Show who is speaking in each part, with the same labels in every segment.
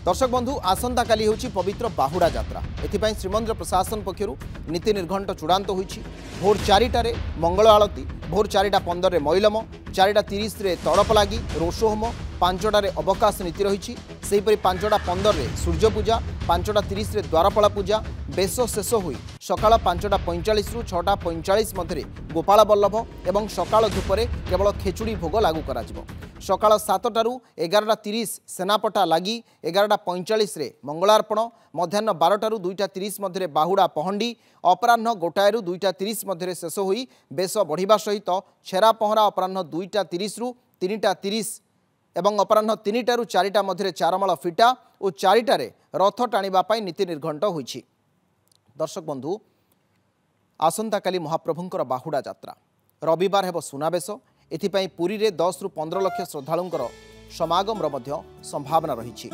Speaker 1: दर्शक बंधु आसंता काली होची पवित्र बाहुड़ा यात्रा एथिपाई श्रीमंदिर प्रशासन पक्षर नीति निर्घंट चूड़ांत होईछि। भोर 4टारे मंगल आलती, भोर 4:15 रे मैलम, 4:30 रे तड़प लगी रोषोहोम, 5टारे अवकाश नीति रही। सेहीपरि 5:15 रे सूर्य पूजा, 5:30 रे द्वारपाल पूजा, बेश शेष हुई सकाळ 5:45 रु 6:45 मध्य गोपाल बल्लभ एवं सकाळ धूपरे केवल खेचुड़ी भोग लागू करा जिवो। सकाळ 7टारू 11:30 सेनापटा लगी, 11:45 रे मंगलार्पण, मध्याह्न 12टारू 2:30 मध्य बाहुड़ा पहंडी, अपराह्न 1टारू 2:30 मध्य शेष हुई बेश बढ़िबा सहित छेरा पहरा अपराह्न 2:30 रु 3:30 एवं अपराह्न 3टारू 4टा मध्य चारमाल फिटा और 4टारे रथ टाणिबा पई नीति निर्घंट होईछि। दर्शक बंधु आसंता काली महाप्रभुंकर बाहुड़ा यात्रा रविवार हेब सुनावेश। एथिपाई पुरी रे 10 रु 15 लाख श्रद्धालुंकर समागम मध्य संभावना रही।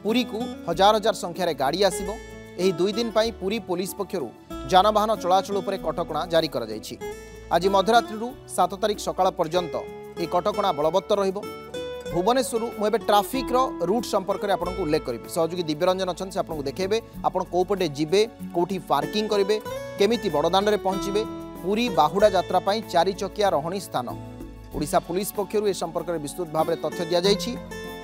Speaker 1: पुरी को हजार हजार संख्यार गाड़ी आसिबो। एही 2 दिन पाई पुरी पुलिस पक्षरु जानवाहन चलाचल उपरे कटकणा जारी करा जायछि। आज मध्यरात्रि 7 तारिख सकाळ पर्यंत ए कटकणा बलवत्तर रहिबो। भुवनेश्वर मुझे ट्राफिक रूट संपर्क में आपको उल्लेख करी। सहयोगी दिव्यरंजन अच्छा से आपको देखेबे आपण कोपटे जीवे, कोठी पार्किंग करेंगे, केमिति बड़दाण्ड में पहुँचे। पुरी बाहुड़ा यात्रा 4 चकिया रहणी स्थान ओडिशा पुलिस पक्षर ए संपर्क में विस्तृत भाव में तथ्य दि जाएगी।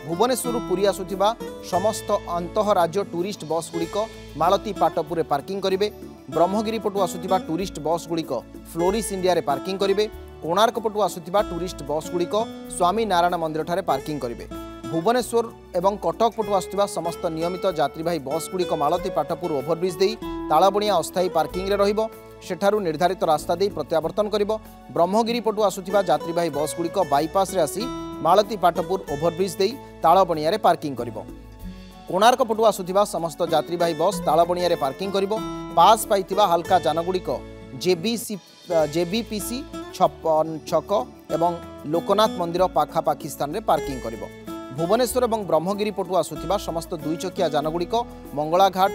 Speaker 1: भुवनेश्वर पुरी आसुथिबा समस्त अंतः राज्य टूरिस्ट बस गुड़िक मालती पाटपुर पार्किंग करेंगे। ब्रह्मगिरी पटु आसुथिबा टूरिस्ट बस गुड़िक फ्लोरिस इंडिया रे पार्किंग करेंगे। कोणार्क पटु आसुथिबा टूरिस्ट बस गुड़िक स्वामी नारायण मंदिर ठारे पार्किंग करेंगे। भुवनेश्वर एवं कटक पटु आसुथिबा समस्त नियमित यात्रीवाही बस गुड़िक मालती पाटपुर ओभरब्रिज देई तालबणिया अस्थायी पार्किंग रे रहिबो। सेठारु निर्धारित रास्ता देई प्रत्यावर्तन करिबो। ब्रह्मगिरी पटु आसुथिबा यात्रीवाही बस गुड़िक बाईपास रे आसी मालती पाटपुर ओभरब्रिज देई तालबणिया रे पार्किंग करिबो। कोणार्क पटु आसुथिबा समस्त यात्रीवाही बस तालबणिया रे पार्किंग करिबो। पास पाइथिबा हल्का जानगुड़िक जेबीपीसी छक एवं लोकनाथ मंदिर पाखापाखी स्थान रे पार्किंग करिबो। भुवनेश्वर एवं ब्रह्मगिरी पटु आसुथिबा समस्त 2 चकिया जानगुड़िक मंगलाघाट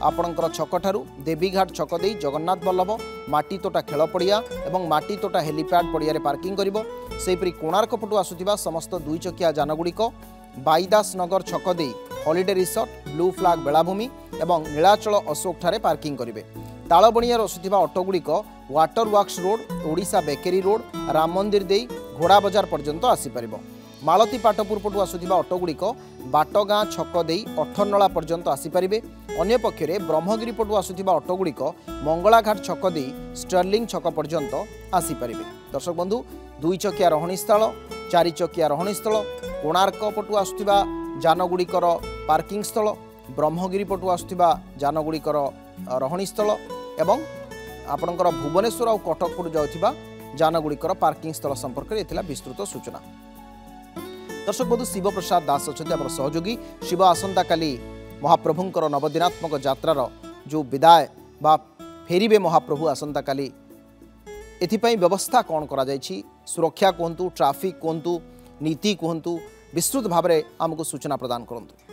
Speaker 1: आपणकर छक ठारू देवीघाट छक देई जगन्नाथ बल्लभ, माटीतोटा खेल पड़िया एवं माटीतोटा हेलीपैड पड़िया रे पार्किंग करिबो। सेहीपरि कोणार्क पटु आसुथिबा समस्त 2 चकिया जानगुड़िक बाईदास नगर छक देई हॉलिडे रिसोर्ट, ब्लू फ्लैग बेलाभूमि एवं नीलाचल अशोक ठारे पार्किंग करिवे। तालबणिया आसुथिबा ऑटो गुड़िक water works road, Odisha bakery road, Ram Mandir देई घोड़ा बाजार पर्यंत आसी परिबो। मालती पाटपुर पटु आसुथिबा ऑटो गुड़िक बाटगाँ छक देई अठरनला पर्यंत आसी परिबे। अन्य पक्षरे ब्रह्मगिरी पटु आसुथिबा ऑटो गुड़िक मंगलाघाट छक देई स्टर्लिंग छक पर्यंत आसी परिबे। दर्शक बंधु 2 चकिया रहणी स्थल, 4 चकिया रहणी स्थल, कोणार्क पटु आसुथिबा जानगुड़िकर पार्किंग स्थल, ब्रह्मगिरी पटु आसुथिबा जानगुड़िकर रहणी स्थल एवं आपणकर भुवनेश्वर और कटक पटु जाउथिबा जानगुड़िकर पार्किंग स्थल संपर्क में एथिला विस्तृत सूचना। दर्शक बंधु शिव प्रसाद दास अच्छा आम सहयोगी। शिव आसंता काली महाप्रभुंकर नवदिनात्मक यात्रार जो विदाय बा फेरिबे महाप्रभु आसंता काली, एथिपाई व्यवस्था कौन करा जायछि, सुरक्षा कहतु, ट्राफिक कहतु, नीति कहतु, विस्तृत भाव में आमको सूचना प्रदान करंतु।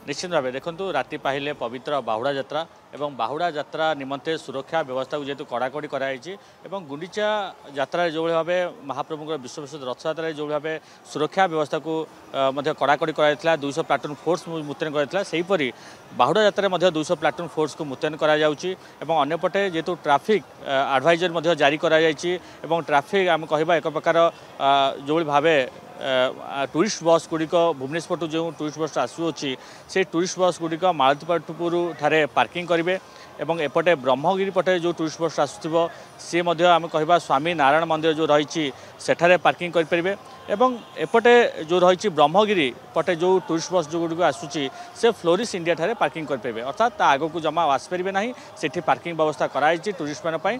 Speaker 2: निश्चित भाव देखु राति पाहिले पवित्र बाहुड़ा यात्रा एवं बाहुड़ा यात्रा निमंते सुरक्षा व्यवस्था को जेहेतु कड़ाकड़ी कराई एवं गुंडीचा यात्रा जो भाव महाप्रभु विश्व प्रसिद्ध रथ यात्रा जो भाव सुरक्षा व्यवस्था को कड़ाकड़ी कराइला। 200 प्लाटून फोर्स मुतयन कराइला। सेहीपरि बाहुड़ा यात्रा 200 प्लाटून फोर्स को मुतयन करा जाउची एवं अन्यपटे जेहेतु ट्राफिक एडवाइजर जारी करा जायछि एवं ट्राफिक आम कहबा एक प्रकार जो भाव टूरिस्ट बस गुड़िक भुवनेश्वर टू जो टूरिस्ट बस आसुच्छी से टूरिस्ट बस गुड़िक मालतीपाटपुर ठारे पार्किंग करेंगे एवं एपटे ब्रह्मगिरी पटे जो टूरिस्ट बस आसुथिबो सी आम कहबा स्वामी नारायण मंदिर जो रही सेठारे पार्किंग करेंगे एवं एपटे जो रही ब्रह्मगिरी पटे जो टूरिस्ट बस जो गुड़िक आसूची से फ्लोरिस इंडिया ठारे पार्किंग करेंगे। अर्थात आग को जमा आसपारे ना से पार्किंग व्यवस्था कराई टूरिस्ट मानी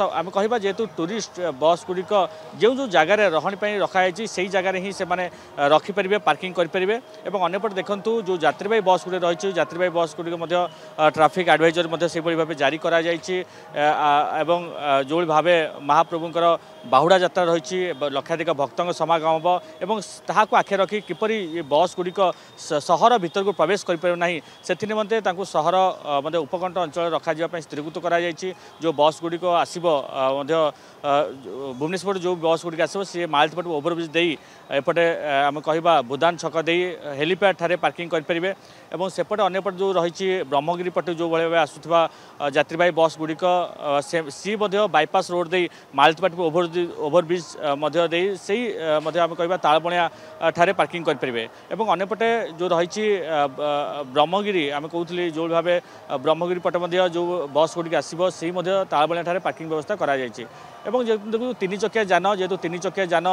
Speaker 2: आम कहबा जेहेतु टूरिस्ट बस गुड़िक जो जो जगार रहणी रखाई से जगार ही से रखिपारे पार्किंग करेंगे। अंपटे देखूँ जो यात्रीवाही बस गुड़े रही यात्रीवाही बस गुड़िक ट्राफिक एडवाइजर से भाव जारी करा जो भाव महाप्रभुंकर बाहुड़ा यात्रा रही लक्षाधिक भक्तों समागम हम और ताकू आखे रखी किपरि बस गुड़िक सहर भीतर को प्रवेश करना से निमंते सहर मतलब उपकंठ अंचल रखा स्थिरीकृत कर जो बस गुड़िक आसो भुवनेश्वर जो बस गुड़िक आसो सी मालतीपट ओभरब्रिज दे एपटे आम कह भूदान छक दे हेलीपैड ठारे पार्किंग करेंगे और सेपटे अंपटे जो रही ब्रह्मगिरी पटे जो भाई आसुवा यात्रीवाही बस गुड़िक सी बाईपास रोड दे मालतीपाट ओभरब्रिज से आम कह तालबणिया ठारे पार्किंग करेंगे और अंपटे जो रही ब्रह्मगिरी आम कहते जो भाव ब्रह्मगिरी पटे जो बस गुड़िक आसो से तालबणिया ठारे पार्किंग व्यवस्था कराई एवं देखो तीन चकिया जान जेहेतु तीन चकिया जान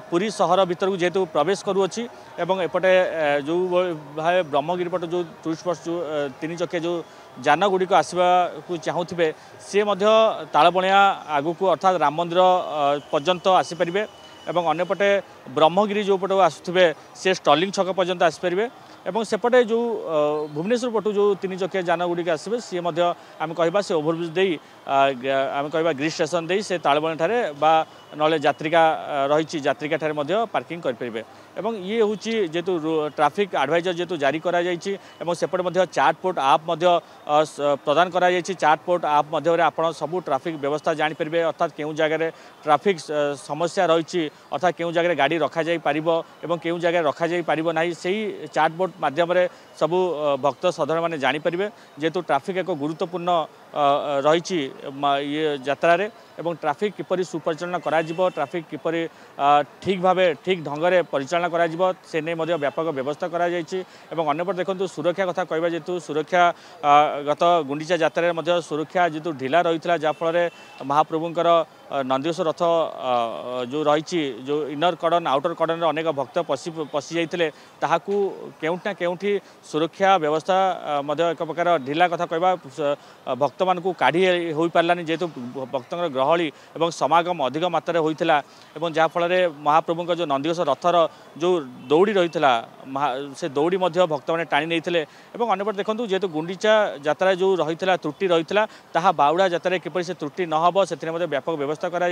Speaker 2: पुरी सहर भीतर को जेहेतु प्रवेश करुच्ची एवं एपटे जो भाव ब्रह्मगिरी पट जो टूरिस्ट बस जो तीन चकिया जो जान गुड़िक आसवा को चाहूबे सी तालबणिया आगु को अर्थात राम मंदिर पर्यंत आसीपारे एवं अन्यपटे ब्रह्मगिरी जो पट आसुवे सी स्टॉलिंग छक पर्यंत आसीपारे एवं सेपटे जो भुवनेश्वर पटू जो तीन चकिया जान गुड़िक आसवे सी आम कह से ओभरब्रिज दे आम कह ग्रीस स्टेशन दे से तालबणी ठारे बा ना यात्रिका रही यात्रिका ठारे पार्किंग करेंगे एवं ये हूँ जेहेतु ट्रैफिक एडवाइजर जेहेतु जारी करापटे चार्टपोर्ट आप प्रदान कर चार्टपोर्ट आप आप सबू ट्रैफिक व्यवस्था जानीपर अर्थात क्यों जगह ट्रैफिक समस्या रही अर्थात क्यों जगह गाड़ी रखा पार और क्यों जगह रखा पार ना से चार्टबोर्ड माध्यम सबू भक्त साधारण मैंने जानीपर जेहेतु ट्रैफिक एक गुरुत्वपूर्ण रही ये यात्रा एवं ट्रैफिक किपरि सुपरिचालना करा ट्रैफिक किपरि ठीक भाव ठीक ढंग से परिचालना करा से नहीं व्यापक व्यवस्था करा एवं अन्यपटे देखो सुरक्षा कथा कहवा जेतु सुरक्षा गत गुंडीचा यात्रा सुरक्षा जेतु ढिला रही जहाँफल महाप्रभुंकर नंदीघोष रथ जो रही जो इनर कॉर्डन आउटर कॉर्डन अनेक भक्त पशि जाते केउठना केउठी सुरक्षा व्यवस्था एक प्रकार ढिला कथा कहवा भक्त मान काढ़ी हो पारानी जेहेतु भक्तों गहली और समागम अधिक मात्रा होता है जहाँफल महाप्रभु जो नंदीघोष रथर जो दौड़ी रही से दौड़ी भक्त मैंने टाणी नहीं अंपटे देखो जेहेतु गुंडीचा यात्रा जो रही त्रुटि रही बाहुड़ा यात्रा किपर से त्रुटि नहब से व्यापक व्यवस्था करा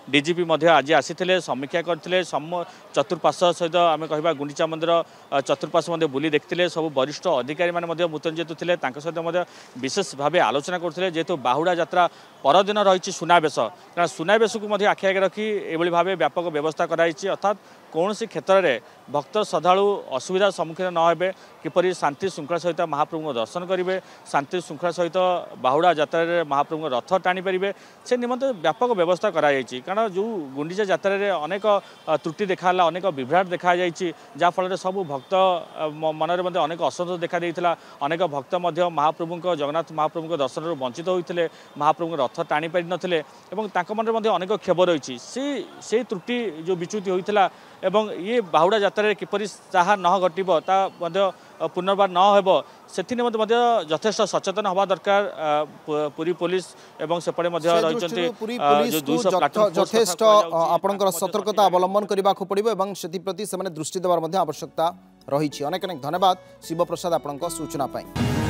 Speaker 2: डीजीपी आज आसी समीक्षा करते चतुर्पार्श्व सहित आम कह गुंडीचा मंदिर चतुर्पार्श्व बुली देखते सब वरिष्ठ अधिकारी मैंने मुतयन जेतु थे सहित विशेष भाव आलोचना करते जेहेतु बाहुड़ा यात्रा परदिन रही सुनावेश कारण सुनावेश को आखि आगे रखी एभली भाव व्यापक व्यवस्था कराई अर्थात कौन सी क्षेत्र में भक्त श्रद्धालु असुविधार सम्मुखीन न होबे किपरि शांति श्रृंखला सहित महाप्रभु को दर्शन करेंगे शांति श्रृंखला सहित बाहुड़ा यात्रा महाप्रभु रथ टाणी पारे से निमंते व्यापक व्यवस्था कराई कारण जो गुंडीचा यात्रा अनेक त्रुटि देखा अनेक विभ्राट देखा जहाँफल सब भक्त मन में अनेक असंतोष देखा अनेक भक्त महाप्रभु जगन्नाथ महाप्रभु को दर्शन वंचित होते महाप्रभु रथ टाणी पारि नथिले मन में अनेक खेब रही से त्रुटि जो विच्युति होता एवं ये बाहुड़ा यात्रा किपरि ताहा न घटिबो ता पुनर्बार न हेबो सेथि निमंते यथेष्ट सचेतन हवा दरकार पुरी पुलिस एवं सेपटे
Speaker 1: यथेष्ट आपणकर सतर्कता अवलंबन करने को पड़ो और से दृष्टि देवार आवश्यकता रही। अनेक अनेक धन्यवाद शिव प्रसाद आपणक सूचना पाई।